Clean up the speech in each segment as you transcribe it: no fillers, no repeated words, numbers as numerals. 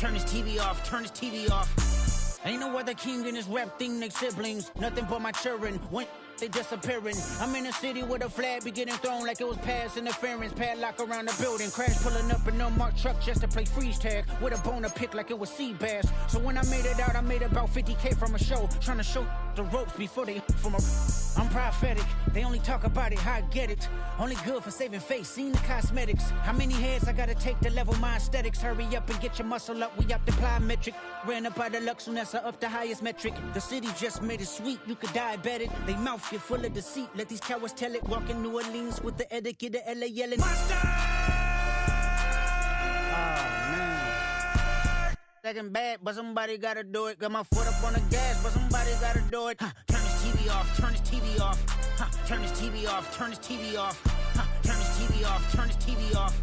turn this TV off, turn this TV off. Ain't no other king in this rap thing, they siblings. Nothing but my children. When they disappearing. I'm in a city where the flag be getting thrown like it was pass interference. Padlock around the building. Crash pulling up an unmarked truck just to play freeze tag. With a boner pick like it was sea bass. So when I made it out, I made about 50K from a show. Trying to show the ropes before they from a... I'm prophetic. They only talk about it, how I get it. Only good for saving face, seen the cosmetics. How many heads I gotta take to level my aesthetics? Hurry up and get your muscle up, we up the plyometric. Ran up out of luck, soon as I up the highest metric. The city just made it sweet, you could diabetic. They mouth get full of deceit, let these cowards tell it. Walk in New Orleans with the etiquette of LA yelling Monster! Oh man. Second bad, but somebody gotta do it. Got my foot up on the gas, but somebody gotta do it. Turn this TV off, turn this TV off. Turn this TV off, turn this TV off. Turn this TV off, turn this TV off.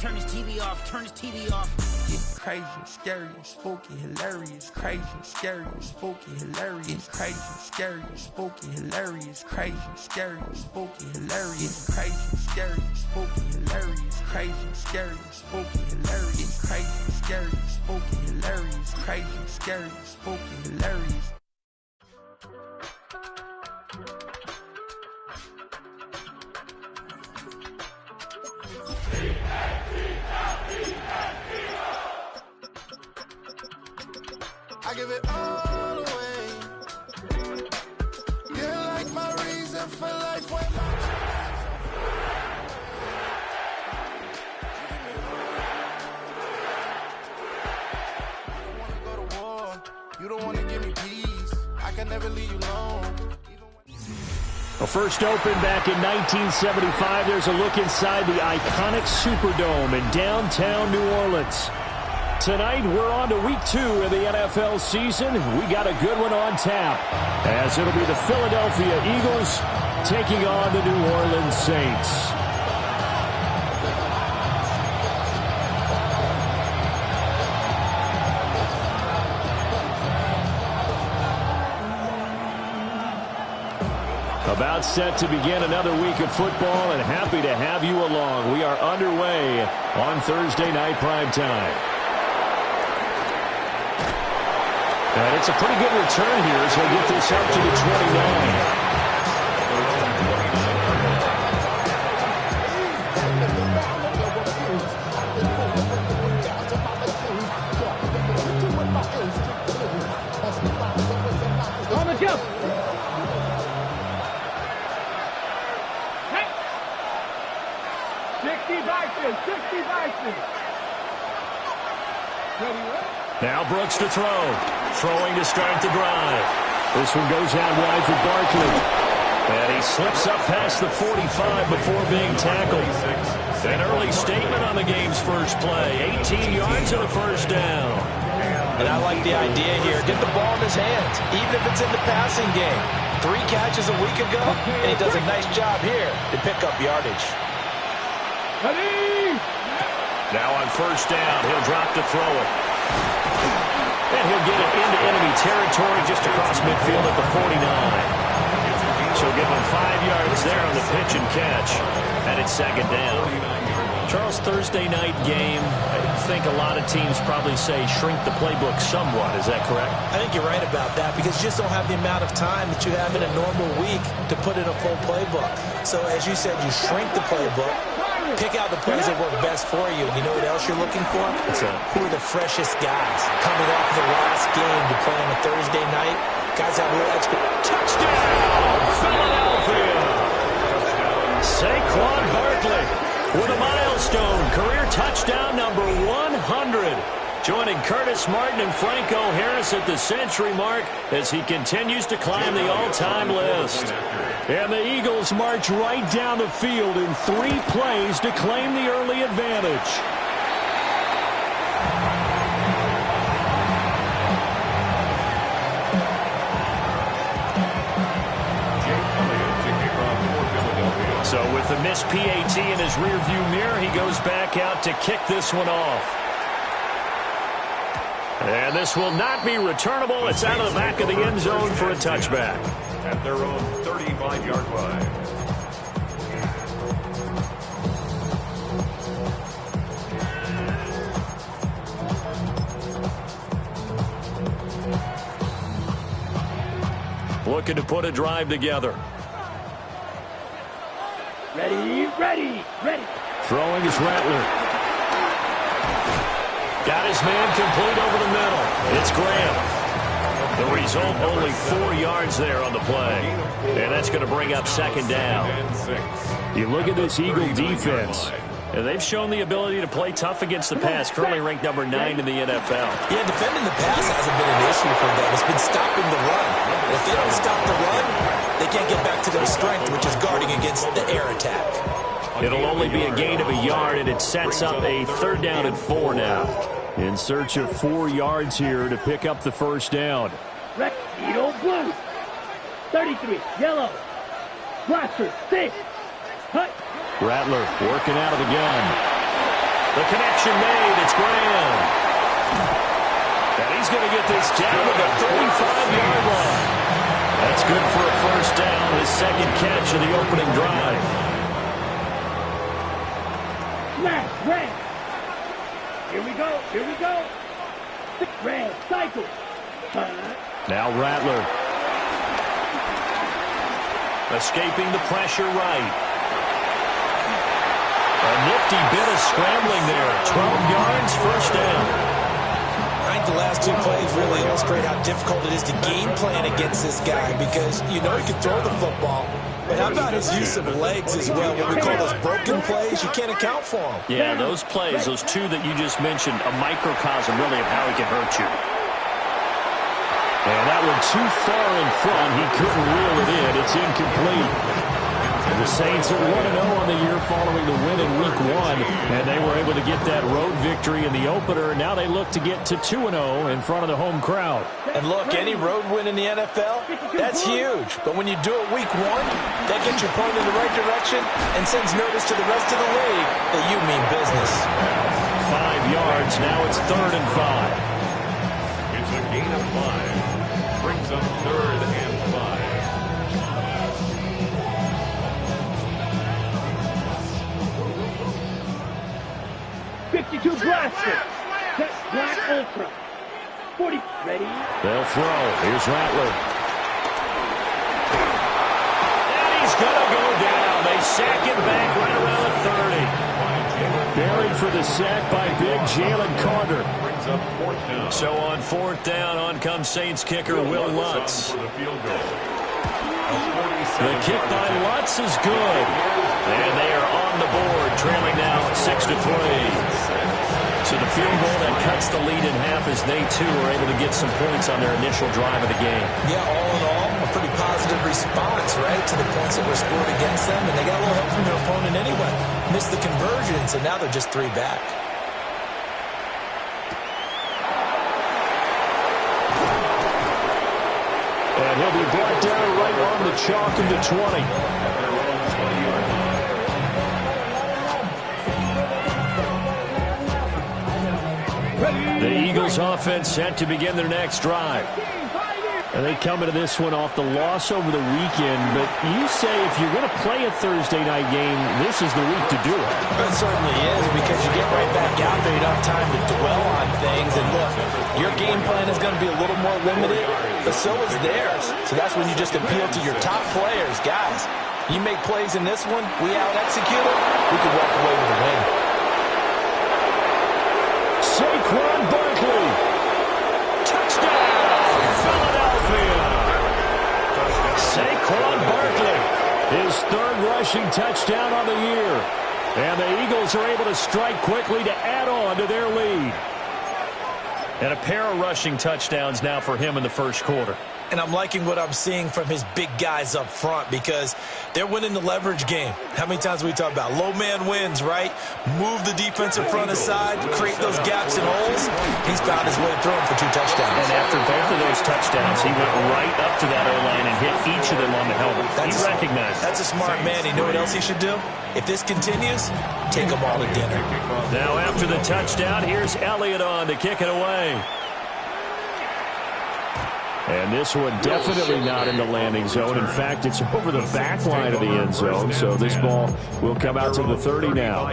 Turn this TV off, turn this TV off. It's crazy, scary, spooky, hilarious. Crazy, scary, spooky, hilarious. Crazy, scary, spooky, hilarious. Crazy, scary, spooky, hilarious. Crazy, scary, spooky, hilarious. Crazy, scary, spooky, hilarious. Crazy, scary, spooky, hilarious. Crazy, scary, spooky, hilarious. I give it all away. You're like my reason for life when I don't wanna go to war. You don't wanna give me peace. I can never leave you alone. Well, first opened back in 1975. There's a look inside the iconic Superdome in downtown New Orleans. Tonight, we're on to week 2 of the NFL season. We got a good one on tap, as it'll be the Philadelphia Eagles taking on the New Orleans Saints. About set to begin another week of football, and happy to have you along. We are underway on Thursday night primetime. And it's a pretty good return here as they get this up to the 29. On the jump. Hey. 60 Vikings, 60 Vikings. Now Brooks to throw. Throwing to start the drive. This one goes out wide for Barkley. And he slips up past the 45 before being tackled. An early statement on the game's first play. 18 yards and a first down. And I like the idea here. Get the ball in his hands, even if it's in the passing game. 3 catches a week ago, and he does a nice job here to pick up yardage. Now on first down, he'll drop to throw it. And he'll get it into enemy territory just across midfield at the 49. So give him 5 yards there on the pitch and catch. And it's second down. Charles, Thursday night game, I think a lot of teams probably say shrink the playbook somewhat. Is that correct? I think you're right about that because you just don't have the amount of time that you have in a normal week to put in a full playbook. So as you said, you shrink the playbook, pick out the plays that work best for you. You know what else you're looking for? Who are the freshest guys coming off the last game to play on a Thursday night? Guys have a little extra. Touchdown, Philadelphia! Saquon Barkley with a milestone career touchdown number 100. Joining Curtis Martin and Franco Harris at the century mark as he continues to climb the all-time list. And the Eagles march right down the field in 3 plays to claim the early advantage. So with the missed PAT in his rearview mirror, he goes back out to kick this one off. And this will not be returnable. It's out of the back of the end zone for a touchback. At their own 35-yard line. looking to put a drive together. Ready, ready, ready. Throwing is Rattler. Got his man complete over the middle. It's Graham. The result, only 4 yards there on the play. And that's going to bring up second down. You look at this Eagle defense, and they've shown the ability to play tough against the pass, currently ranked number 9 in the NFL. Yeah, defending the pass hasn't been an issue for them. It's been stopping the run. And if they don't stop the run, they can't get back to their strength, which is guarding against the air attack. It'll only be a gain of a yard, and it sets up a 3rd down and 4 now. In search of 4 yards here to pick up the first down. Red, Eagle, blue. 33, yellow. Blaster, 6. Hut. Rattler working out of the gun. The connection made. It's Graham. And he's going to get this down to the 35-yard line. That's good for a first down, his second catch of the opening drive. Smash, red. Here we go, here we go. Red, cycle. Now Rattler. Escaping the pressure right. A nifty bit of scrambling there. 12 yards, first down. I think the last 2 plays really illustrate how difficult it is to game plan against this guy because you know he can throw the football. But how about his use of legs as well? What we call those broken plays, you can't account for them. Yeah, those plays, those 2 that you just mentioned, a microcosm really of how he can hurt you. And that one too far in front. He couldn't reel it in. It's incomplete. And the Saints are 1-0 on the year following the win in Week 1. And they were able to get that road victory in the opener. Now they look to get to 2-0 in front of the home crowd. And look, any road win in the NFL, that's huge. But when you do it Week 1, that gets your point in the right direction and sends notice to the rest of the league that you mean business. 5 yards. Now it's 3rd and 5. It's a gain of 5. Brings up 3rd and 5. 52 blaster. Black Ultra. 40. Ready. They'll throw. Here's Rattler. And he's going to go down. They sack him back right around the 30. Buried for the sack by big Jalen Carter. Brings up 4th down. So on 4th down, on comes Saints kicker Will Lutz. The kick by Lutz is good. And they are on the board, trailing now 6-3. So the field goal that cuts the lead in half as they, too, are able to get some points on their initial drive of the game. Yeah, all in all, a pretty positive response, right, to the points that were scored against them. And they got a little help from their opponent anyway. Missed the conversions, and now they're just 3 back. And he'll be brought down right on the chalk into 20. The Eagles offense set to begin their next drive. And they come into this one off the loss over the weekend. But you say if you're going to play a Thursday night game, this is the week to do it. It certainly is, because you get right back out there. You don't have time to dwell on things. And look, your game plan is going to be a little more limited, but so is theirs. So that's when you just appeal to your top players. Guys, you make plays in this one, we out-execute it, we could walk away with a win. Saquon Barkley. Touchdown, Philadelphia. Saquon Barkley, his 3rd rushing touchdown on the year. And the Eagles are able to strike quickly to add on to their lead. And a pair of rushing touchdowns now for him in the first quarter. And I'm liking what I'm seeing from his big guys up front because they're winning the leverage game. How many times we talk about low man wins, right? Move the defensive front aside, create those gaps and holes. He's found his way to throwing for 2 touchdowns. And after both of those touchdowns, he went right up to that O-line and hit each of them on the helmet. He recognized. That's a smart man. You know what else he should do? If this continues, take them all to dinner. Now after the touchdown, here's Elliott on to kick it away. And this one definitely not in the landing zone. In fact, it's over the back line of the end zone. So this ball will come out to the 30 now.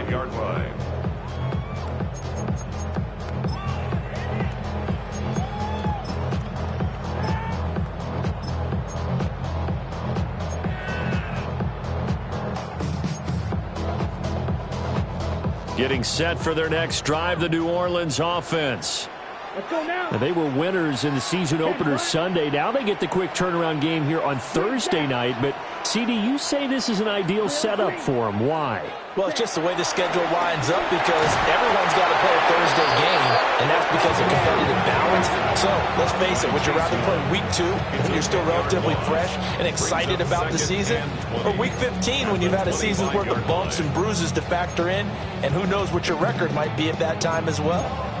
Getting set for their next drive, the New Orleans offense. Let's go now. They were winners in the season opener Sunday. Now they get the quick turnaround game here on Thursday night. But, CD, you say this is an ideal setup for them. Why? Well, it's just the way the schedule lines up because everyone's got to play a Thursday game, and that's because of competitive balance. So, let's face it, would you rather play week 2 when you're still relatively fresh and excited about the season, or week 15 when you've had a season's worth of bumps and bruises to factor in, and who knows what your record might be at that time as well?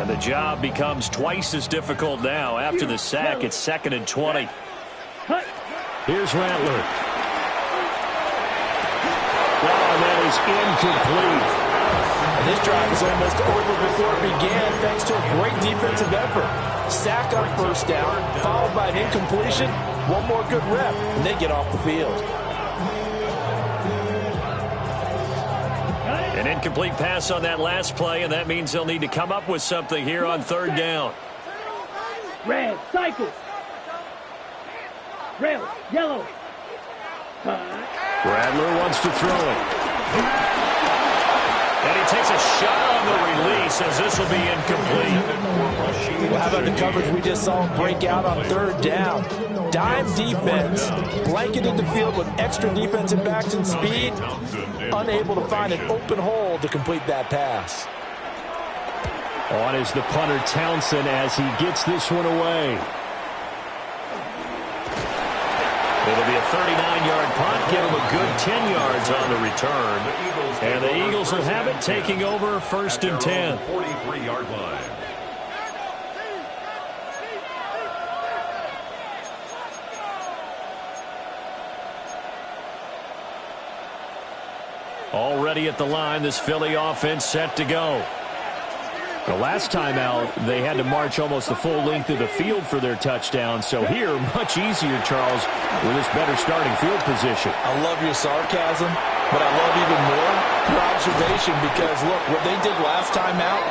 The job becomes twice as difficult now. After the sack, it's 2nd and 20. Here's Rattler. Oh, and that is incomplete. And this drive is almost over before it began thanks to a great defensive effort. Sack on first down, followed by an incompletion. One more good rep, and they get off the field. An incomplete pass on that last play, and that means they'll need to come up with something here on 3rd down. Red, cycle. Red, yellow. Rattler wants to throw it. And he takes a shot on the release as this will be incomplete. Well, how about the coverage we just saw break out on 3rd down? Dime defense, blanketed the field with extra defensive backs and speed, unable to find an open hole to complete that pass. On is the punter Townsend as he gets this one away. It'll be a 39-yard punt, give him a good 10 yards on the return. And the Eagles will have it, taking over 1st and 10. 43-yard line. Already at the line, this Philly offense set to go. The last time out, they had to march almost the full length of the field for their touchdown. So here, much easier, Charles, with this better starting field position. I love your sarcasm, but I love even more your observation because, look, what they did last time out,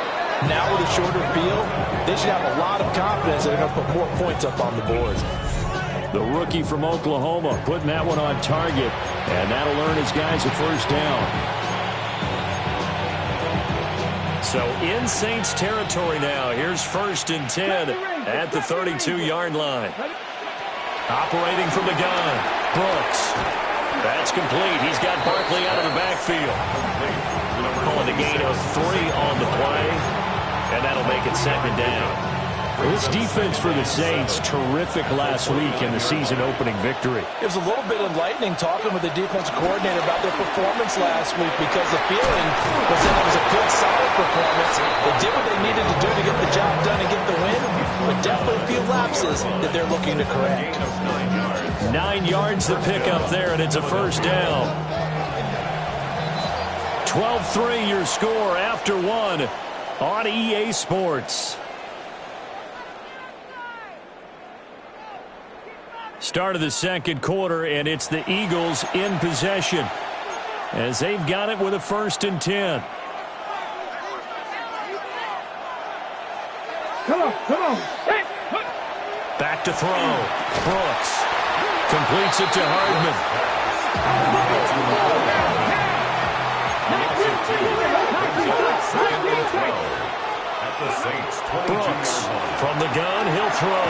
now with a shorter field, they should have a lot of confidence that they're going to put more points up on the board. The rookie from Oklahoma putting that one on target, and that'll earn his guys a 1st down. So in Saints territory now. Here's 1st and 10 at the 32-yard line. Operating from the gun, Brooks. That's complete. He's got Barkley out of the backfield. Calling a gain of 3 on the play, and that'll make it 2nd down. This defense for the Saints, terrific last week in the season-opening victory. It was a little bit enlightening talking with the defensive coordinator about their performance last week because the feeling was that it was a good, solid performance. They did what they needed to do to get the job done and get the win, but definitely a few lapses that they're looking to correct. 9 yards to pick up there, and it's a 1st down. 12-3 your score after 1 on EA Sports. Start of the 2nd quarter, and it's the Eagles in possession as they've got it with a 1st and 10. Come on. Hey. Back to throw. Brooks completes it to Hardman. Brooks from the gun, he'll throw.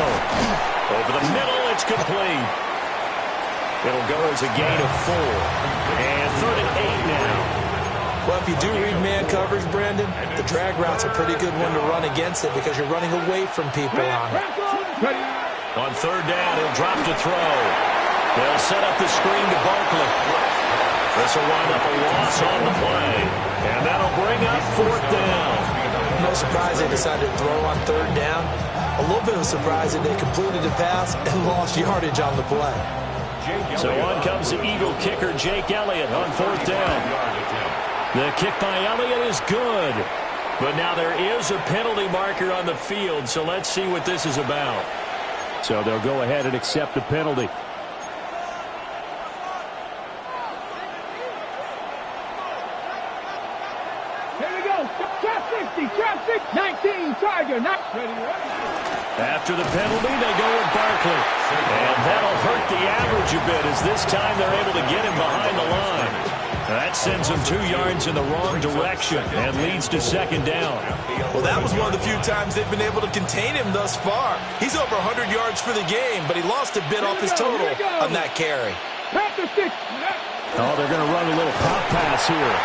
Over the middle, it's complete. It'll go as a gain of 4. And 3rd and 8 now. Well, if you do read man coverage, Brandon, the drag route's a pretty good one to run against it because you're running away from people on it. On 3rd down, he'll drop to throw. They'll set up the screen to Barkley. This will wind up a loss on the play. And that'll bring up 4th down. No surprise they decided to throw on 3rd down. A little bit of a surprise that they completed the pass and lost yardage on the play. So on comes the Eagle kicker, Jake Elliott, on 4th down. The kick by Elliott is good. But now there is a penalty marker on the field, so let's see what this is about. So they'll go ahead and accept the penalty. Here we go. Trap 60, trap 6, 19, Charger, not ready. After the penalty, they go with Barkley. And that'll hurt the average a bit as this time they're able to get him behind the line. That sends him 2 yards in the wrong direction and leads to second down. Well, that was one of the few times they've been able to contain him thus far. He's over 100 yards for the game, but he lost a bit off his total on that carry. Oh, they're going to run a little pop pass here.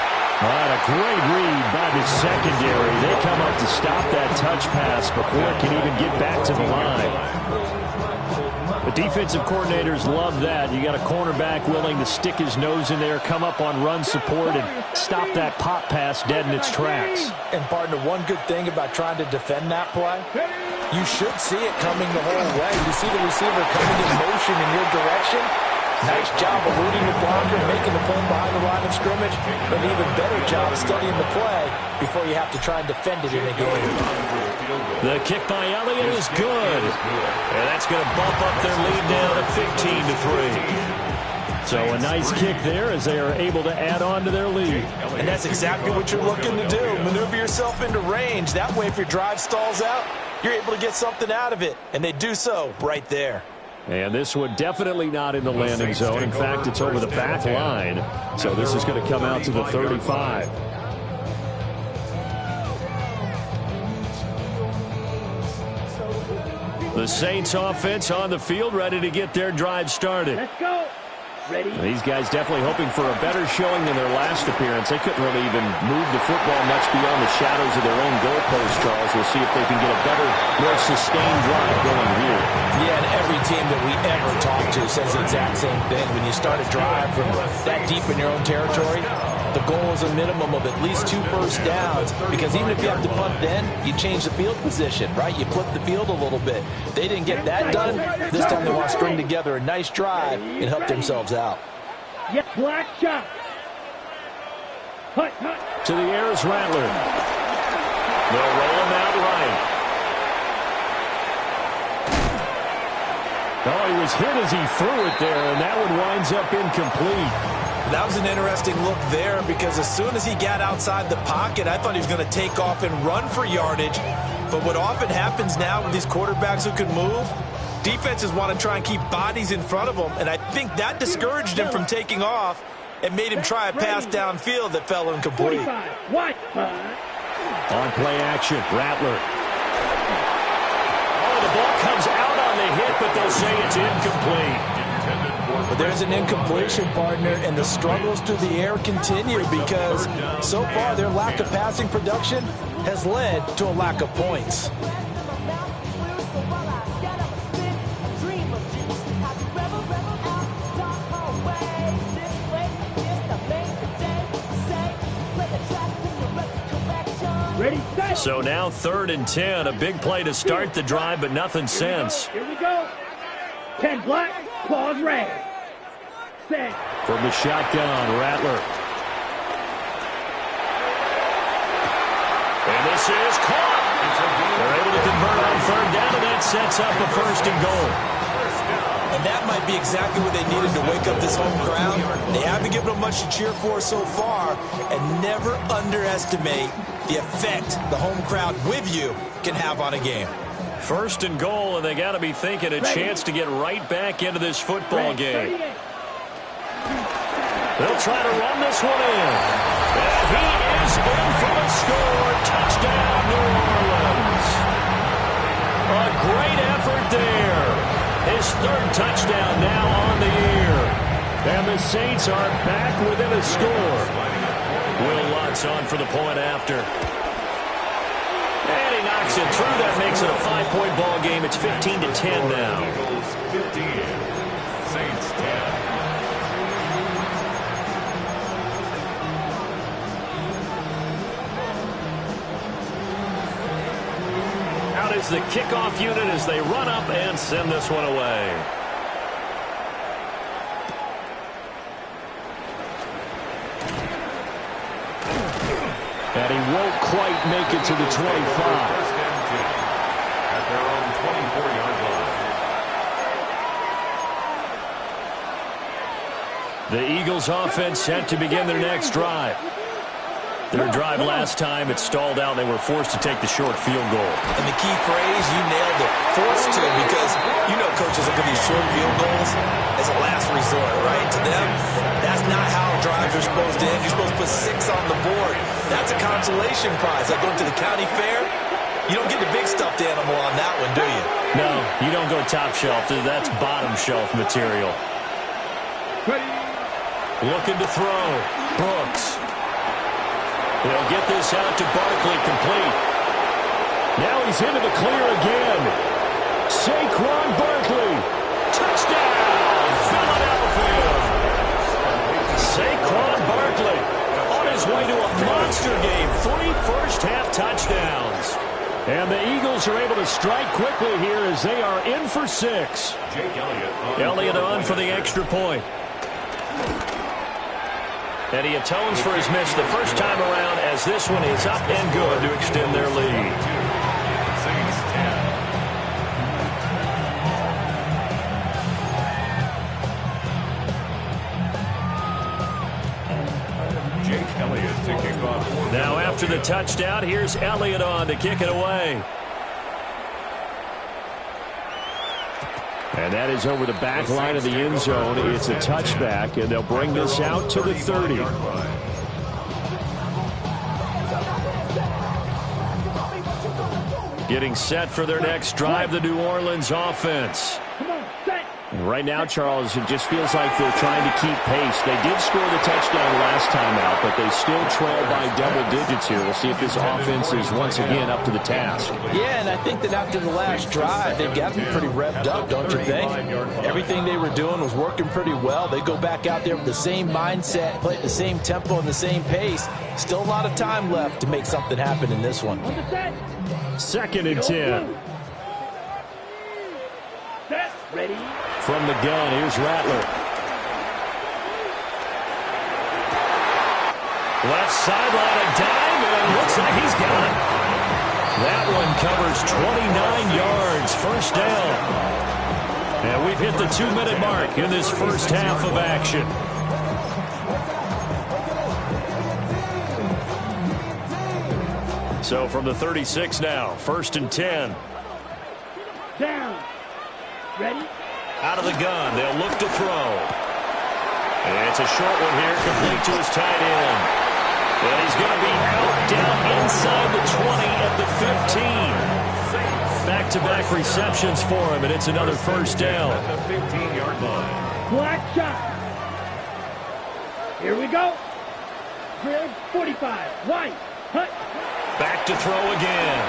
All right, a great read by the secondary. They come up to stop that touch pass before it can even get back to the line. The defensive coordinators love that. You got a cornerback willing to stick his nose in there, come up on run support, and stop that pop pass dead in its tracks. And, partner, one good thing about trying to defend that play, you should see it coming the whole way. You see the receiver coming in motion in your direction. Nice job eluding the blocker and making the play behind the line of scrimmage. But an even better job studying the play before you have to try and defend it in a game. The kick by Elliott is good. And that's going to bump up their lead now to 15-3. So a nice kick there as they are able to add on to their lead. And that's exactly what you're looking to do. Maneuver yourself into range. That way if your drive stalls out, you're able to get something out of it. And they do so right there. And this one definitely not in the landing zone. In fact, it's over the back line. So this is going to come out to the 35. The Saints offense on the field, ready to get their drive started. Let's go. Ready. These guys definitely hoping for a better showing than their last appearance. They couldn't really even move the football much beyond the shadows of their own goalpost, Charles. We'll see if they can get a better, more sustained drive going here. Yeah, and every team that we ever talk to says the exact same thing. When you start a drive from that deep in your own territory, the goal is a minimum of at least 2 first downs, because even if you have to punt then, you change the field position, right? You flip the field a little bit. They didn't get that done. This time they want to string together a nice drive and help themselves out. Yeah, black shot. Hut. To the air is Rattler. They'll roll him out right. Oh, he was hit as he threw it there, and that one winds up incomplete. That was an interesting look there, because as soon as he got outside the pocket, I thought he was going to take off and run for yardage. But what often happens now with these quarterbacks who can move, defenses want to try and keep bodies in front of them, and I think that discouraged him from taking off and made him try a pass downfield that fell incomplete. On play action, Rattler. Oh, the ball comes out on the hit, but they'll say it's incomplete. But there's an incompletion, partner, and the struggles through the air continue, because so far their lack of passing production has led to a lack of points. So now 3rd and 10, a big play to start the drive, but nothing since. Here we go. 10 black, pause red. Set. From the shotgun, Rattler. And this is caught. They're able to convert on 3rd down, and that sets up a 1st and goal. And that might be exactly what they needed to wake up this home crowd. They haven't given them much to cheer for so far, and never underestimate the effect the home crowd with you can have on a game. 1st and goal, and they got to be thinking a chance to get right back into this football game. They'll try to run this one in. And he is in for the score. Touchdown, New Orleans. A great effort there. His 3rd touchdown now on the year. And the Saints are back within a score. Will Lutz on for the point after. And he knocks it through. That makes it a 5-point ball game. It's 15-10 now. Eagles 15, Saints 10. Out is the kickoff unit as they run up and send this one away. And he won't quite make it to the 25. 1st and 10 at their own 24-yard line. The Eagles offense set to begin their next drive. Their drive last time, it stalled out. They were forced to take the short field goal. And the key phrase, you nailed it, forced to, because you know coaches look at these short field goals as a last resort, right? To them, that's not how drives are supposed to end. You're supposed to put 6 on the board. That's a consolation prize. Like going to the county fair, you don't get the big stuffed animal on that one, do you? No, you don't go top shelf. That's bottom shelf material. Looking to throw. Brooks. They'll get this out to Barkley, complete. Now he's into the clear again. Saquon Barkley. Touchdown, Philadelphia. Saquon Barkley on his way to a monster game. 3 first-half touchdowns. And the Eagles are able to strike quickly here as they are in for 6. Elliott on for the extra point. And he atones for his miss the first time around as this one is up and good to extend their lead. Jake Elliott to kick off. Now after the touchdown, here's Elliott on to kick it away. And that is over the back line of the end zone. It's a touchback, and they'll bring this out to the 30. Getting set for their next drive, the New Orleans offense. Right now, Charles, it just feels like they're trying to keep pace. They did score the touchdown last time out, but they still trail by double digits here. We'll see if this offense is once again up to the task. Yeah, and I think that after the last drive, they've got to be pretty revved up, don't you think? Everything they were doing was working pretty well. They go back out there with the same mindset, play at the same tempo and the same pace. Still a lot of time left to make something happen in this one. 2nd and 10. Ready? From the gun, here's Rattler. Left sideline, a dive, and looks like he's got it. That one covers 29 yards, first down. And we've hit the 2-minute mark in this first half of action. So from the 36 now, 1st and 10. Down. Ready? Out of the gun, they'll look to throw. And it's a short one here, complete to his tight end. And he's going to be out down inside the 20 at the 15. Back-to-back receptions for him, and it's another first down. At the 15-yard line. Black shot. Here we go. Grid 45. White. Hut. Back to throw again.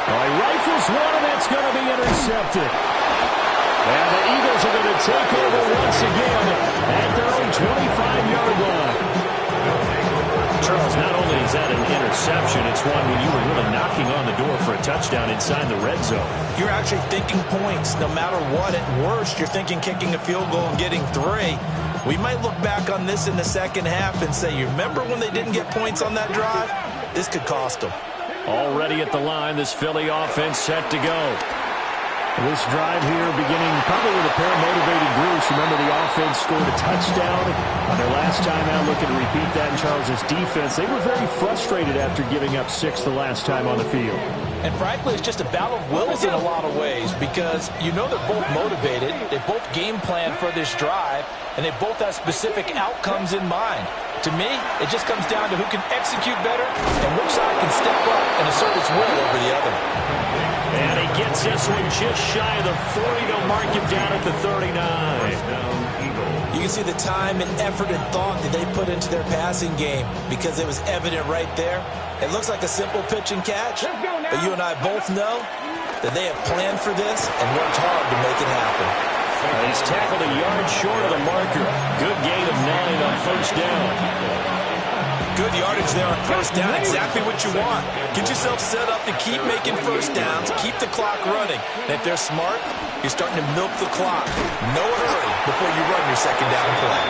He rifles one, and that's going to be intercepted. And the Eagles are going to take over once again at their own 25-yard line. Charles, not only is that an interception, it's one when you were really knocking on the door for a touchdown inside the red zone. You're actually thinking points no matter what. At worst, you're thinking kicking a field goal and getting 3. We might look back on this in the second half and say, you remember when they didn't get points on that drive? This could cost them. Already at the line, this Philly offense set to go. This drive here beginning probably with a pair of motivated groups. Remember, the offense scored a touchdown on their last time out. Looking to repeat that in Charles's defense. They were very frustrated after giving up 6 the last time on the field. And frankly, it's just a battle of wills in a lot of ways because you know they're both motivated. They both game plan for this drive, and they both have specific outcomes in mind. To me, it just comes down to who can execute better and which side can step up and assert its will over the other. And he gets this one just shy of the 40. They'll mark him down at the 39. You can see the time and effort and thought that they put into their passing game because it was evident right there. It looks like a simple pitch and catch, but you and I both know that they have planned for this and worked hard to make it happen. He's tackled a yard short of the marker. Good gain of 9 on first down. Good yardage there on first down. Exactly what you want. Get yourself set up to keep making first downs, keep the clock running. And if they're smart, you're starting to milk the clock. No hurry before you run your second down play.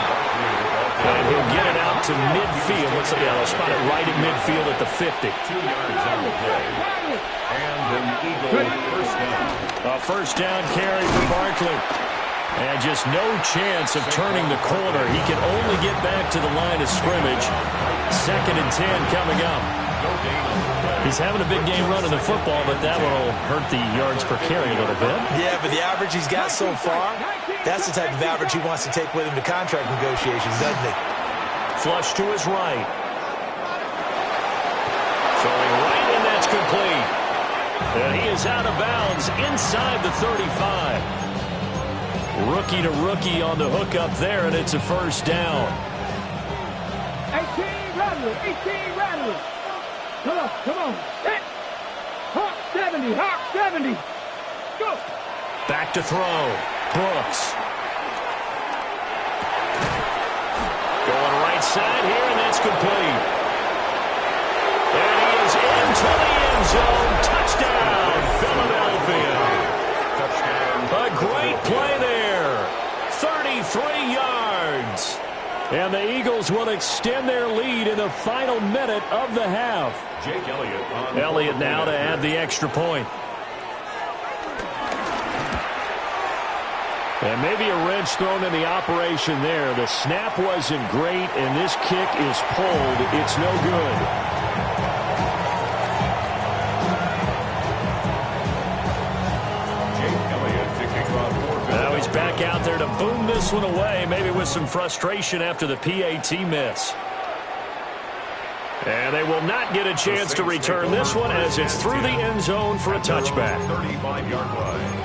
And he'll get it out to midfield. Looks like they'll spot it right at midfield at the 50. 2 yards on the play. And an Eagle first down. A first down carry for Barkley. And just no chance of turning the corner. He can only get back to the line of scrimmage. 2nd and 10 coming up. He's having a big game running the football, but that one will hurt the yards per carry a little bit. Yeah, but the average he's got so far, that's the type of average he wants to take with him to contract negotiations, doesn't he? Flush to his right. Throwing right, and that's complete. And he is out of bounds inside the 35. Rookie to rookie on the hook up there, and it's a first down. 18 Rattler. Come on. Hit. Hawk 70. Go. Back to throw. Brooks. Going right side here, and that's complete. And he is into the end zone. Touchdown, Philadelphia. A great play there. 33 yards. And the Eagles will extend their lead in the final minute of the half. Jake Elliott. Elliott now to add the extra point. And maybe a wrench thrown in the operation there. The snap wasn't great, and this kick is pulled. It's no good. Now he's back out there to boom this one away, maybe with some frustration after the PAT miss. And they will not get a chance to return this one as it's through the end zone for a touchback. 35-yard line.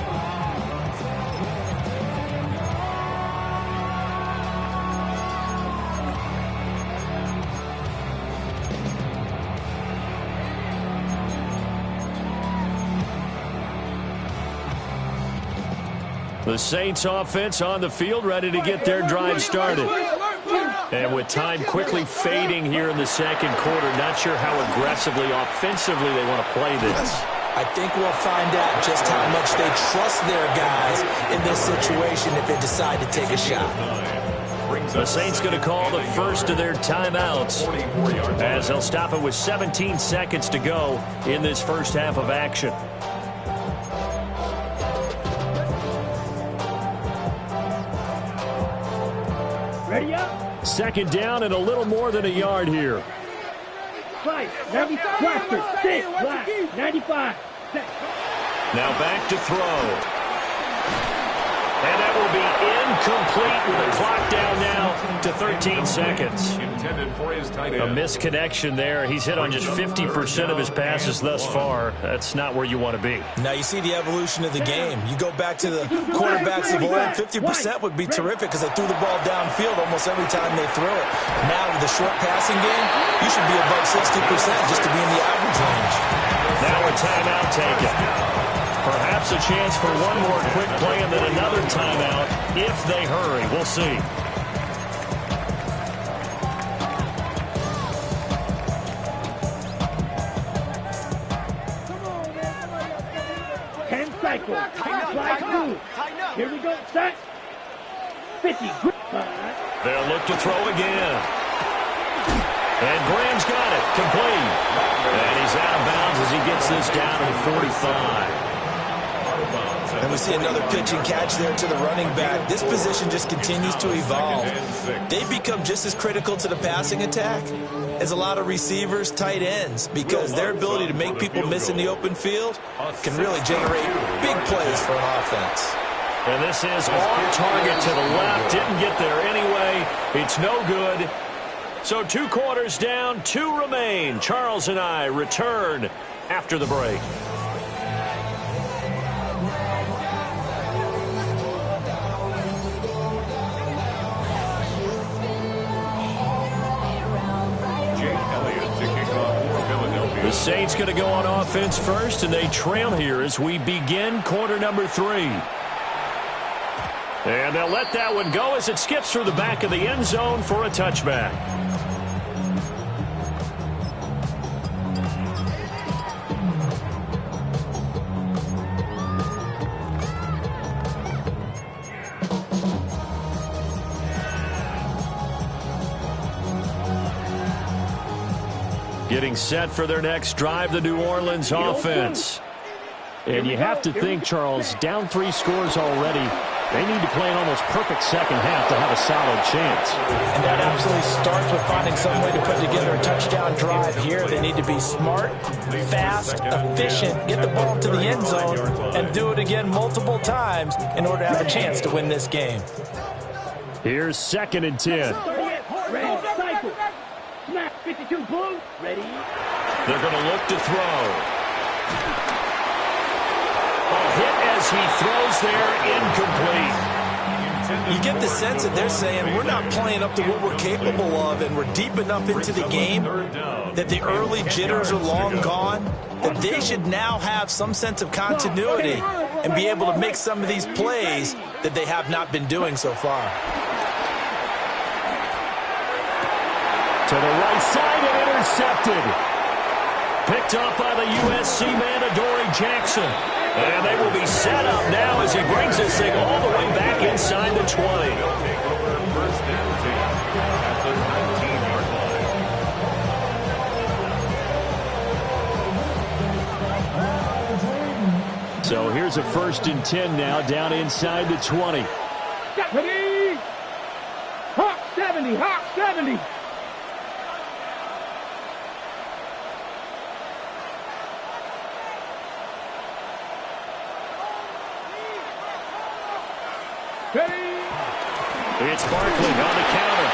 The Saints offense on the field, ready to get their drive started. And with time quickly fading here in the second quarter, not sure how aggressively, offensively they want to play this. I think we'll find out just how much they trust their guys in this situation if they decide to take a shot. The Saints going to call the first of their timeouts as they'll stop it with 17 seconds to go in this first half of action. Ready up. Second down and a little more than a yard here. Five. 90. Cluster. 6. Black. 95. 6. Now back to throw. And that will be incomplete with the clock down now to 13 seconds. Intended for his tight end. A misconnection there. He's hit on just 50% of his passes thus far. That's not where you want to be. Now you see the evolution of the game. You go back to the quarterbacks of old, 50% would be terrific because they threw the ball downfield almost every time they throw it. Now with the short passing game, you should be above 60% just to be in the average range. Now a timeout taken. Perhaps a chance for one more quick play and then another timeout if they hurry. We'll see. Cycle. Here we go. Set. 50. They'll look to throw again. And Graham's got it. Complete. And he's out of bounds as he gets this down to the 45. And we see another pitch and catch there to the running back. This position just continues to evolve. They become just as critical to the passing attack as a lot of receivers, tight ends, because their ability to make people miss in the open field can really generate big plays for an offense. And this is on target to the left. Didn't get there anyway. It's no good. So 2 quarters down, 2 remain. Charles and I return after the break. The Saints going to go on offense first, and they trail here as we begin quarter number 3. And they'll let that one go as it skips through the back of the end zone for a touchback. Getting set for their next drive, the New Orleans offense. And you have to think, Charles, down 3 scores already. They need to play an almost perfect second half to have a solid chance. And that absolutely starts with finding some way to put together a touchdown drive here. They need to be smart, fast, efficient, get the ball to the end zone, and do it again multiple times in order to have a chance to win this game. Here's 2nd and 10. Red, cycle. Snap, 52 blue. Ready. They're going to look to throw. A hit as he throws there, incomplete. You get the sense that they're saying we're not playing up to what we're capable of, and we're deep enough into the game that the early jitters are long gone, that they should now have some sense of continuity and be able to make some of these plays that they have not been doing so far. To the right side and intercepted. Picked up by the USC man, Adoree Jackson. And they will be set up now as he brings this thing all the way back inside the 20. Take over first and 10 at the 19-yard line. So here's a 1st and 10 now, down inside the 20. Ready. Hawk 70, Hawk 70. It's Barkley on the counter.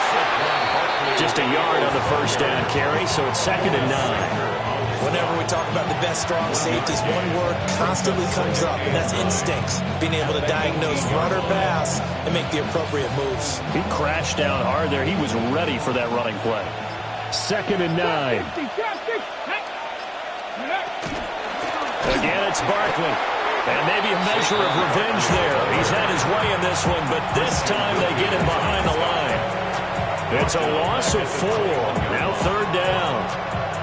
Just a yard on the first down carry, so it's 2nd and 9. Whenever we talk about the best strong safeties, one word constantly comes up, and that's instincts. Being able to diagnose run or pass and make the appropriate moves. He crashed down hard there. He was ready for that running play. 2nd and 9. Again, it's Barkley. And maybe a measure of revenge there. He's had his way in this one, but this time they get him behind the line. It's a loss of 4. Now 3rd down.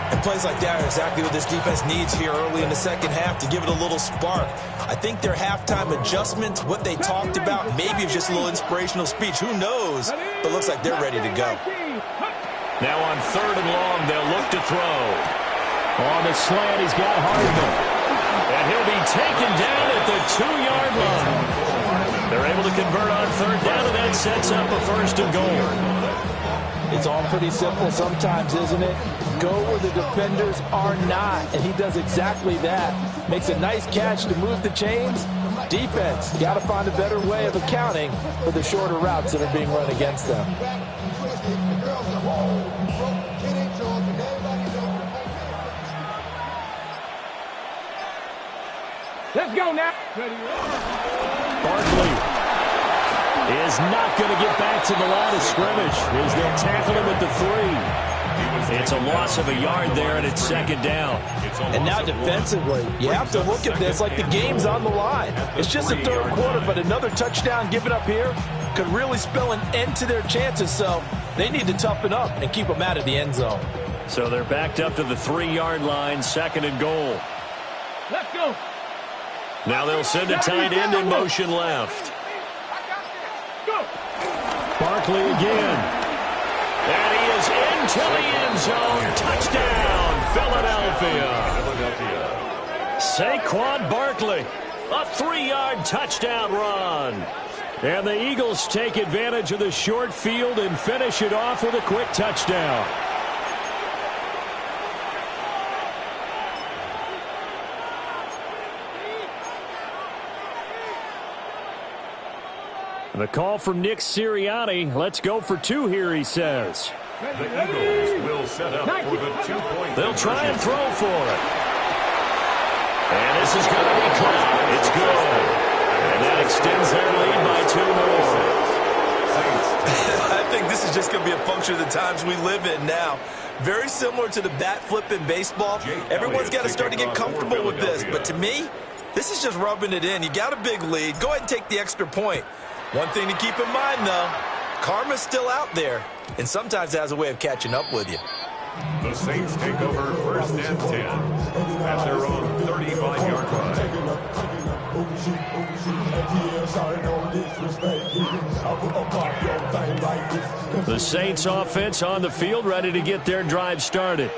And plays like that are exactly what this defense needs here early in the second half to give it a little spark. I think their halftime adjustments, what they talked about, maybe it's just a little inspirational speech. Who knows? But looks like they're ready to go. Now on 3rd and long, they'll look to throw. On the slant, he's got Hardman. And he'll be taken down at the 2-yard line. They're able to convert on 3rd down, and that sets up a 1st and goal. It's all pretty simple sometimes, isn't it? Go where the defenders are not, and he does exactly that. Makes a nice catch to move the chains. Defense, got to find a better way of accounting for the shorter routes that are being run against them. Let's go now. Barkley is not going to get back to the line of scrimmage as they'll tackle him at the 3. It's a loss of a yard there, and it's 2nd down. And now defensively, you have to look at this like the game's on the line. It's just the 3rd quarter, but another touchdown given up here could really spell an end to their chances, so they need to toughen up and keep them out of the end zone. So they're backed up to the 3-yard line, 2nd and goal. Let's go. Now they'll send a tight end in motion left. Barkley again. And he is into the end zone. Touchdown, Philadelphia. Saquon Barkley, a 3-yard touchdown run. And the Eagles take advantage of the short field and finish it off with a quick touchdown. The call from Nick Sirianni. Let's go for 2 here, he says. The Eagles will set up for the 2-point. They'll try and throw for it. And this is going to be caught. It's good. And that extends their lead by 2 more. I think this is just going to be a function of the times we live in now. Very similar to the bat flip in baseball. Everyone's got to start to get comfortable with this. But to me, this is just rubbing it in. You got a big lead. Go ahead and take the extra point. One thing to keep in mind, though, karma's still out there, and sometimes it has a way of catching up with you. The Saints take over 1st and 10 at their own 35-yard line. The Saints offense on the field, ready to get their drive started.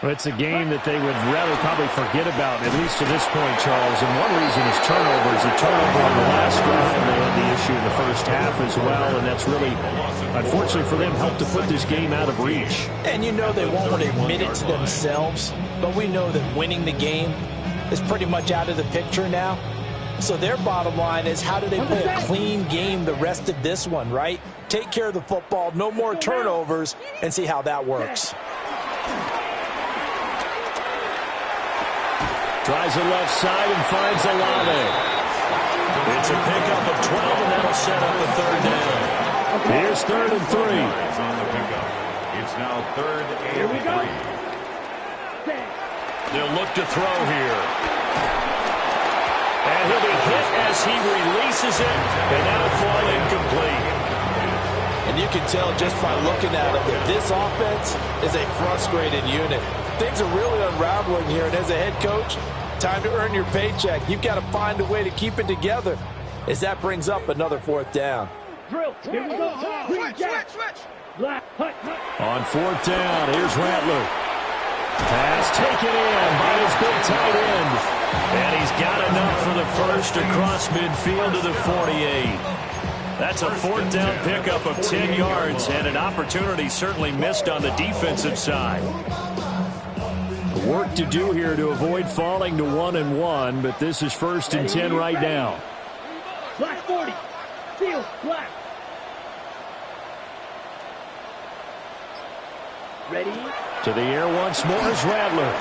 Well, it's a game that they would rather probably forget about, at least to this point, Charles. And one reason is turnovers. A turnover on the last drive, and they had the issue in the first half as well. And that's really, unfortunately for them, helped to put this game out of reach. And you know they won't want to admit it to themselves, but we know that winning the game is pretty much out of the picture now. So their bottom line is, how do they play a clean game the rest of this one, right? Take care of the football, no more turnovers, and see how that works. Tries the left side and finds Olave. It's a pickup of 12, and that'll set up a third down. Here's 3rd and 3. On the pickup. It's now 3rd and 3. They'll look to throw here. And he'll be hit as he releases it, and that'll fall incomplete. And you can tell just by looking at it that this offense is a frustrated unit. Things are really unraveling here, and as a head coach, time to earn your paycheck. You've got to find a way to keep it together as that brings up another 4th down. Drill. Here we go. Switch. On 4th down, here's Rattler. Pass taken in by his big tight end. And he's got enough for the first across midfield to the 48. That's a 4th down pickup of 10 yards, and an opportunity certainly missed on the defensive side. Work to do here to avoid falling to 1-1, but this is 1st and 10 right now. Black 40. Field, black. Ready? To the air once more is Rattler.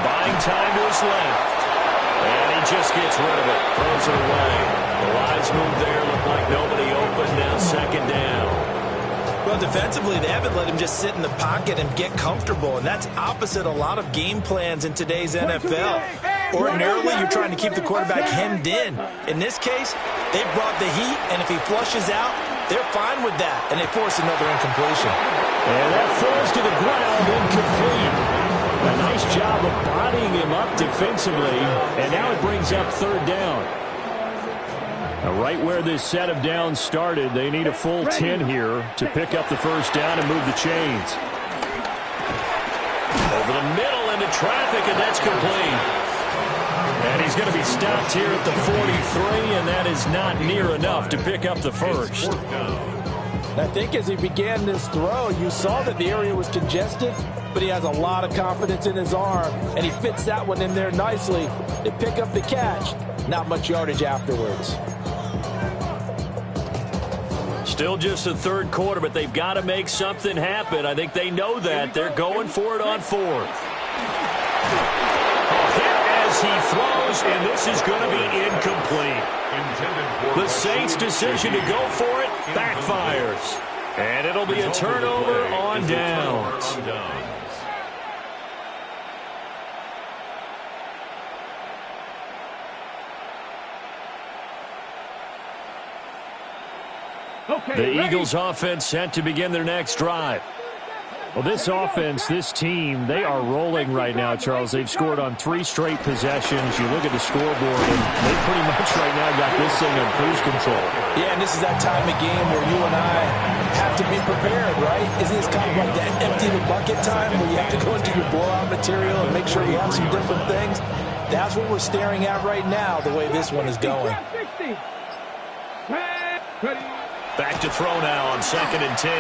Buying time to his left. And he just gets rid of it. Throws it away. The wise move there. Looked like nobody open. Now 2nd down. Well, defensively, they haven't let him just sit in the pocket and get comfortable, and that's opposite a lot of game plans in today's NFL. Ordinarily, you're trying to keep the quarterback hemmed in. In this case, they brought the heat, and if he flushes out, they're fine with that, and they force another incompletion. And that falls to the ground, incomplete. A nice job of bodying him up defensively, and now it brings up 3rd down. Now, right where this set of downs started, they need a full 10 here to pick up the 1st down and move the chains. Over the middle into traffic, and that's complete. And he's going to be stopped here at the 43, and that is not near enough to pick up the first. I think as he began this throw, you saw that the area was congested, but he has a lot of confidence in his arm, and he fits that one in there nicely. They pick up the catch. Not much yardage afterwards. Still just the 3rd quarter, but they've got to make something happen. I think they know that. They're going for it on 4th. Hit as he throws, and this is going to be incomplete. The Saints' decision to go for it backfires. And it'll be a turnover on downs. The Eagles offense set to begin their next drive. Well, this offense, this team, they are rolling right now, Charles. They've scored on 3 straight possessions. You look at the scoreboard, and they pretty much right now got this thing on cruise control. Yeah, and this is that time of game where you and I have to be prepared, right? Isn't this kind of like that empty the bucket time where you have to go into your blowout material and make sure you have some different things? That's what we're staring at right now, the way this one is going. Back to throw now on 2nd and 10.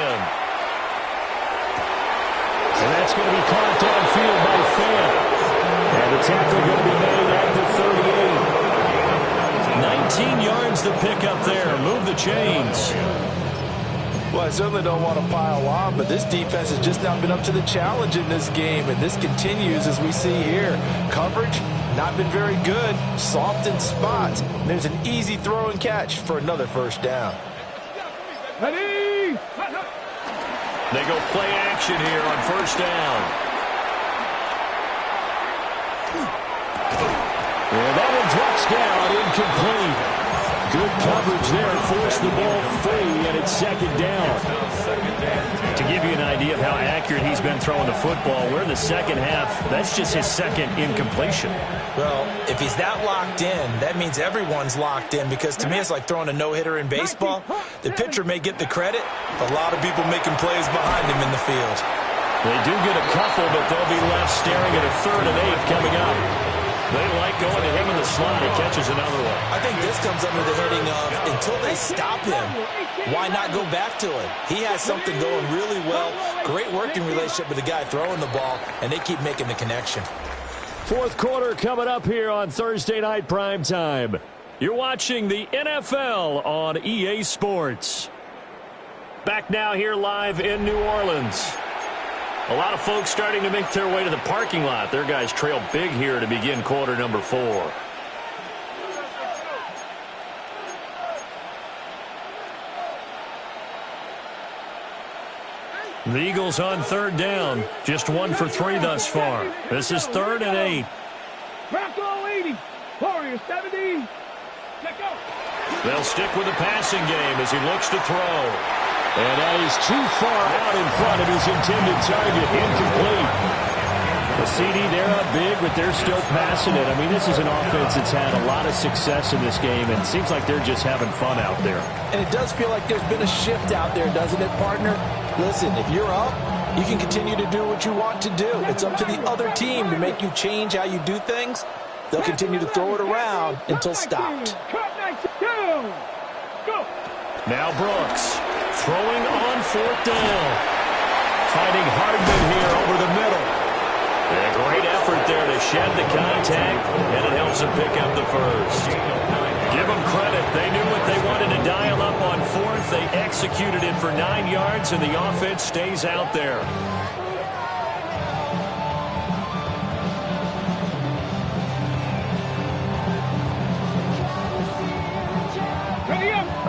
And that's going to be caught downfield by Fant. And the tackle going to be made at the 38. 19 yards the pickup there. Move the chains. Well, I certainly don't want to pile on, but this defense has just not been up to the challenge in this game, and this continues as we see here. Coverage, not been very good. Soft in spots. And there's an easy throw and catch for another 1st down. Ready? They go play action here on 1st down. And that one drops down, incomplete. Good coverage there, forced the ball free, and it's 2nd down. To give you an idea of how accurate he's been throwing the football, we're in the 2nd half. That's just his 2nd incompletion. Well, if he's that locked in, that means everyone's locked in, because to me it's like throwing a no-hitter in baseball. The pitcher may get the credit, a lot of people making plays behind him in the field. They do get a couple, but they'll be left staring at a 3rd and 8 coming up. They like going to him in the slot. He catches another one. I think this comes under the heading of until they stop him, why not go back to him? He has something going really well. Great working relationship with the guy throwing the ball, and they keep making the connection. 4th quarter coming up here on Thursday Night Primetime. You're watching the NFL on EA Sports. Back now here live in New Orleans. A lot of folks starting to make their way to the parking lot. Their guys trail big here to begin quarter number 4. The Eagles on 3rd down. Just 1 for 3 thus far. This is 3rd and 8. Bronco 80. Warriors 70. Let go. They'll stick with the passing game as he looks to throw. And that is too far out in front of his intended target. Incomplete. The CD, they're up big, but they're still passing it. I mean, this is an offense that's had a lot of success in this game, and it seems like they're just having fun out there. And it does feel like there's been a shift out there, doesn't it, partner? Listen, if you're up, you can continue to do what you want to do. It's up to the other team to make you change how you do things. They'll continue to throw it around until stopped. Now Brooks throwing on 4th down. Finding Hardman here over the middle. And a great effort there to shed the contact, and it helps them pick up the first. Give them credit. They knew what they wanted to dial up on 4th. They executed it for 9 yards, and the offense stays out there.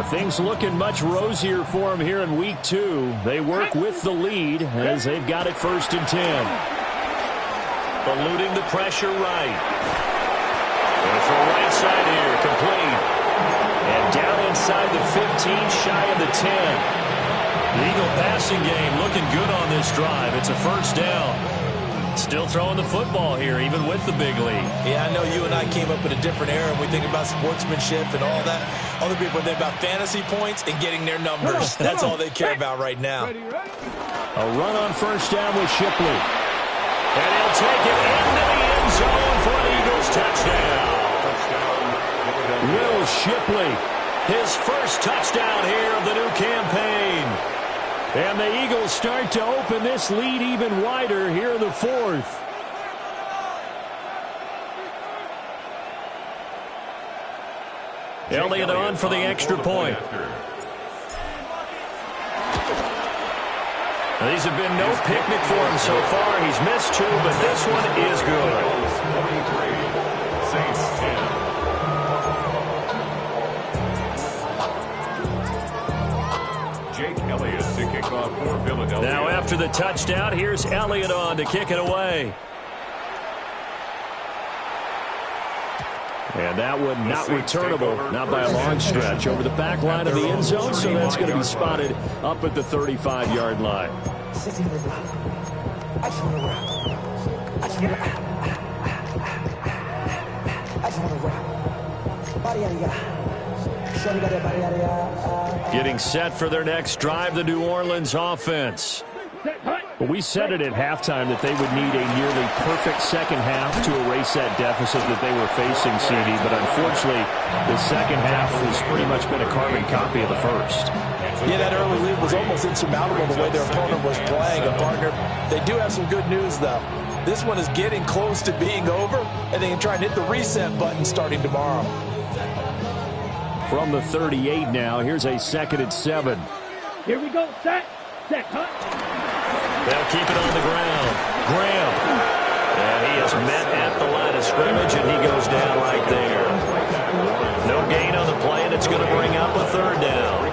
Things looking much rosier for them here in week 2. They work with the lead as they've got it 1st and 10. Eluding the pressure right. And for right side here, complete. And down inside the 15, shy of the 10. The Eagle passing game looking good on this drive. It's a 1st down. Still throwing the football here, even with the big lead. Yeah, I know you and I came up in a different era, and we think about sportsmanship and all that. Other people think about fantasy points and getting their numbers. That's all they care about right now. A run on 1st down with Shipley. And he'll take it into the end zone for an Eagles touchdown. Will Shipley, his first touchdown here of the new campaign. And the Eagles start to open this lead even wider here in the 4th. Elliott on for the extra point. These have been no picnic for him so far. He's missed 2, but this one is good. Saints 10. Elliott to kick off for Philadelphia. Now after the touchdown, here's Elliott on to kick it away. And that one not returnable, not by a long stretch, over the back line of the end zone, so that's going to be spotted up at the 35-yard line. Getting set for their next drive, the New Orleans offense. Well, we said it at halftime that they would need a nearly perfect second half to erase that deficit that they were facing, CD, but unfortunately, the second half has pretty much been a carbon copy of the first. Yeah, that early lead was almost insurmountable the way their opponent was playing. A partner, they do have some good news, though. This one is getting close to being over, and they can try and hit the reset button starting tomorrow. From the 38 now, here's a 2nd and 7. Here we go. Set, hunt. They'll keep it on the ground. Graham. And he is met at the line of scrimmage, and he goes down right there. No gain on the play, and it's going to bring up a 3rd down.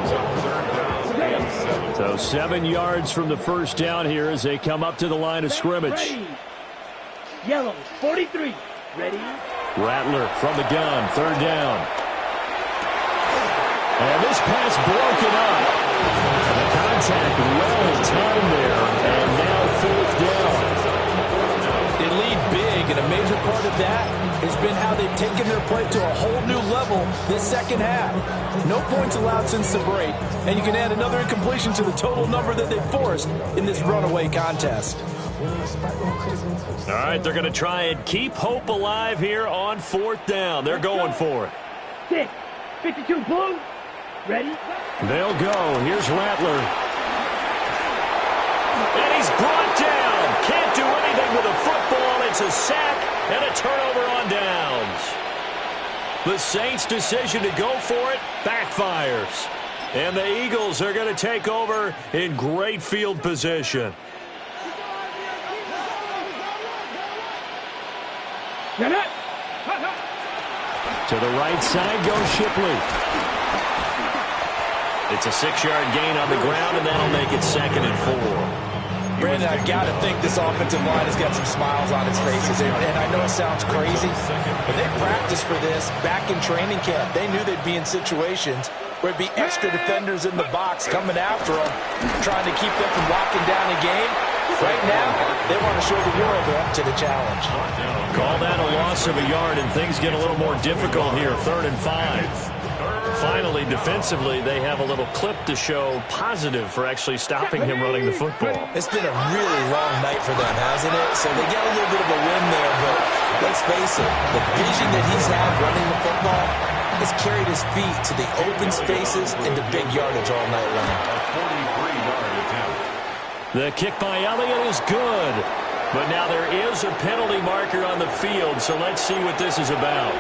So 7 yards from the 1st down here as they come up to the line of scrimmage. Ready. Yellow, 43. Ready. Rattler from the gun, 3rd down. And this pass broken up. And the contact well timed there. And now 4th down. They lead big, and a major part of that has been how they've taken their play to a whole new level this second half. No points allowed since the break, and you can add another incompletion to the total number that they forced in this runaway contest. All right, they're going to try and keep hope alive here on 4th down. They're going for it. 6, 52 Blue. Ready? They'll go. Here's Rattler. And he's brought down. Can't do anything with a football. It's a sack and a turnover on downs. The Saints' decision to go for it backfires. And the Eagles are going to take over in great field position. To the right side goes Shipley. It's a 6-yard gain on the ground, and that'll make it 2nd and 4. Brandon, I've got to think this offensive line has got some smiles on its faces. And I know it sounds crazy, but they practiced for this back in training camp. They knew they'd be in situations where it'd be extra defenders in the box coming after them, trying to keep them from locking down a game. Right now, they want to show the world they're up to the challenge. Call that a loss of a yard, and things get a little more difficult here. 3rd and 5. Finally, defensively, they have a little clip to show positive for actually stopping him running the football. It's been a really long night for them, hasn't it? So they got a little bit of a win there, but let's face it, the vision that he's had running the football has carried his feet to the open spaces and the big yardage all night long. The kick by Elliott is good, but now there is a penalty marker on the field, so let's see what this is about.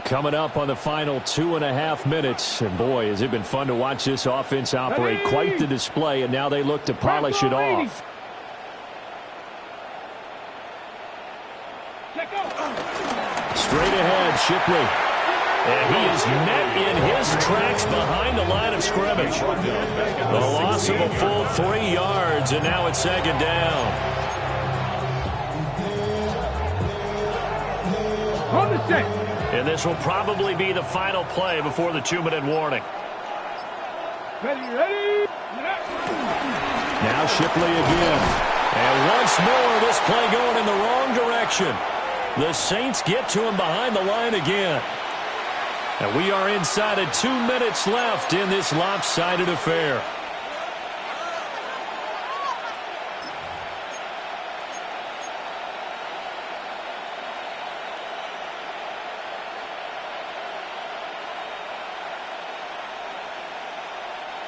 Coming up on the final 2.5 minutes. And boy, has it been fun to watch this offense operate. Quite the display, and now they look to polish it off. Straight ahead, Shipley. And he is met in his tracks behind the line of scrimmage. The loss of a full 3 yards, and now it's 2nd down. On the set. And this will probably be the final play before the 2-minute warning. Ready. Now Shipley again. And once more, this play going in the wrong direction. The Saints get to him behind the line again. And we are inside of 2 minutes left in this lopsided affair.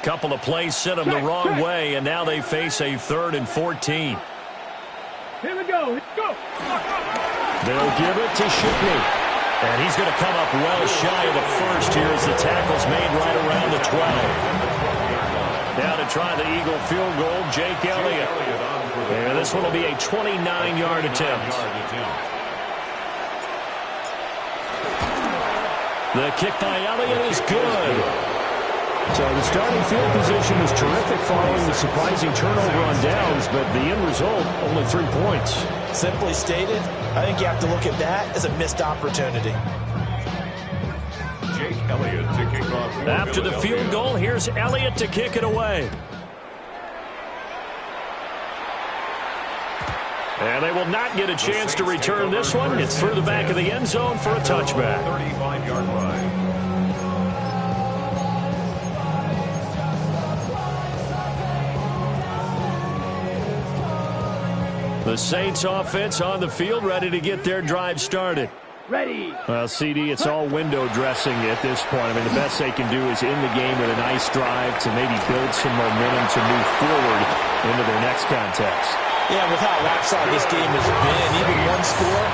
Couple of plays sent them the wrong way, and now they face a 3rd and 14. Here we go. Let's go. They'll give it to Shipley. And he's going to come up well shy of the first here as the tackle's made right around the 12. Now to try the Eagle field goal, Jake Elliott. And this one will be a 29-yard attempt. The kick by Elliott is good. So the starting field position was terrific following the surprising turnover on downs, but the end result, only 3 points. Simply stated, I think you have to look at that as a missed opportunity. Jake Elliott to kick off. After the field goal, here's Elliott to kick it away. And they will not get a chance to return this one. It's through the back of the end zone for a touchback. 35-yard line. The Saints offense on the field, ready to get their drive started. Ready. Well, CD, it's all window dressing at this point. I mean, the best they can do is in the game with a nice drive to maybe build some momentum to move forward into their next contest. Yeah, with how lopsided this game has been, even one score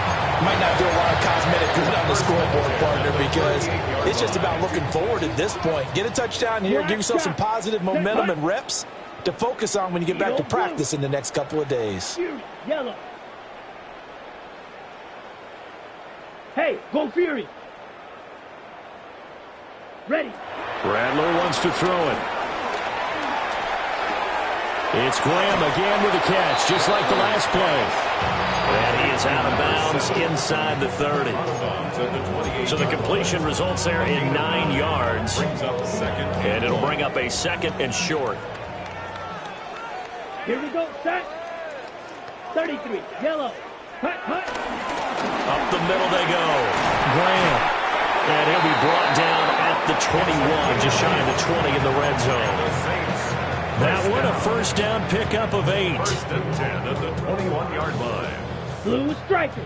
might not do a lot of cosmetic good on the scoreboard, partner, because it's just about looking forward at this point. Get a touchdown here, give yourself some positive momentum and reps to focus on when you get back to practice in the next couple of days. Yellow. Hey, go Fury. Ready. Rattler wants to throw it. It's Graham again with a catch, just like the last play. And he is out of bounds inside the 30. So the completion results there in 9 yards. And it'll bring up a 2nd and short. Here we go, set. 33, yellow. Hut, hut. Up the middle they go. Graham. And he'll be brought down at the 21, just shy of the 20 in the red zone. That one a first down pickup of 8. First and 10 at the 21-yard line. Blue striker.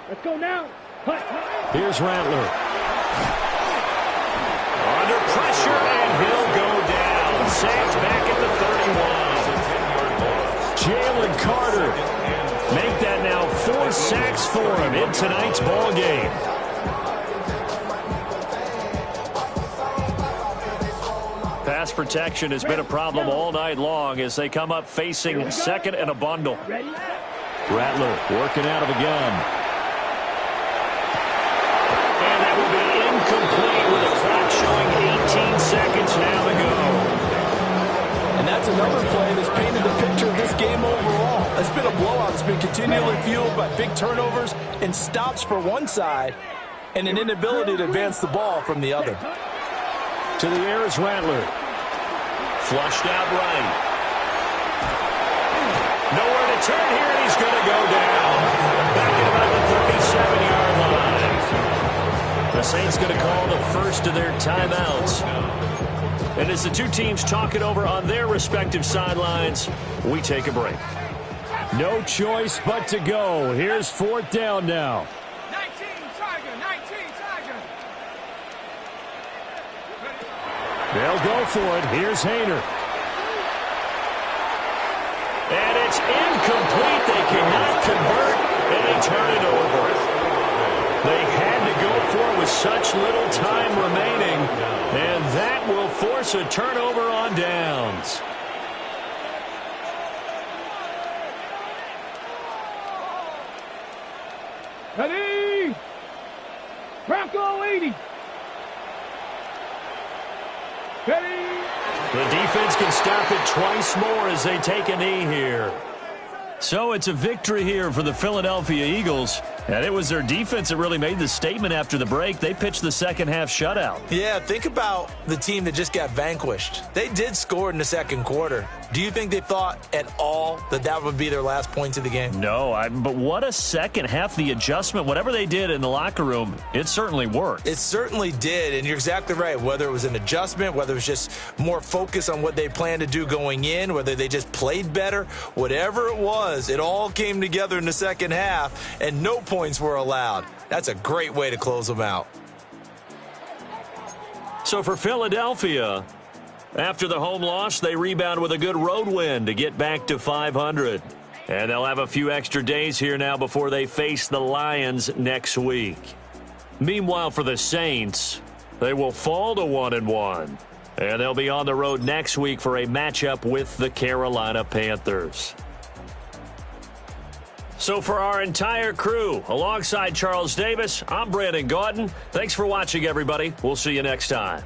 Let's go now. Hut, hut. Here's Rattler. Under pressure, and he'll go down. Sacked back at the 31. Jalen Carter. Make that now 4 sacks for him in tonight's ball game. Pass protection has been a problem all night long as they come up facing 2nd and a bundle. Rattler working out of the gun. And that will be incomplete with a clock showing 18 seconds now to go. And that's another play that's painted the picture of this game overall. It's been a blowout. It's been continually fueled by big turnovers and stops for one side and an inability to advance the ball from the other. To the air is Rattler. Flushed out right. Nowhere to turn here, and he's going to go down. Back at about the 37-yard line. The Saints going to call the first of their timeouts. And as the two teams talk it over on their respective sidelines, we take a break. No choice but to go. Here's 4th down now. 19 Tiger. They'll go for it. Here's Hayner. And it's incomplete. They cannot convert, and they turn it over. They had to go for it with such little time remaining, and that will force a turnover on downs. Ready? Bronco 80. Ready? The defense can stop it twice more as they take a knee here. So it's a victory here for the Philadelphia Eagles. And it was their defense that really made the statement after the break. They pitched the second half shutout. Yeah, think about the team that just got vanquished. They did score in the second quarter. Do you think they thought at all that that would be their last points of the game? No, but what a second half. The adjustment, whatever they did in the locker room, it certainly worked. It certainly did, and you're exactly right. Whether it was an adjustment, whether it was just more focus on what they planned to do going in, whether they just played better, whatever it was, it all came together in the second half, and no points were allowed. That's a great way to close them out. So for Philadelphia, after the home loss, they rebound with a good road win to get back to 500. And they'll have a few extra days here now before they face the Lions next week. Meanwhile, for the Saints, they will fall to 1-1. And they'll be on the road next week for a matchup with the Carolina Panthers. So for our entire crew, alongside Charles Davis, I'm Brandon Gaudin. Thanks for watching, everybody. We'll see you next time.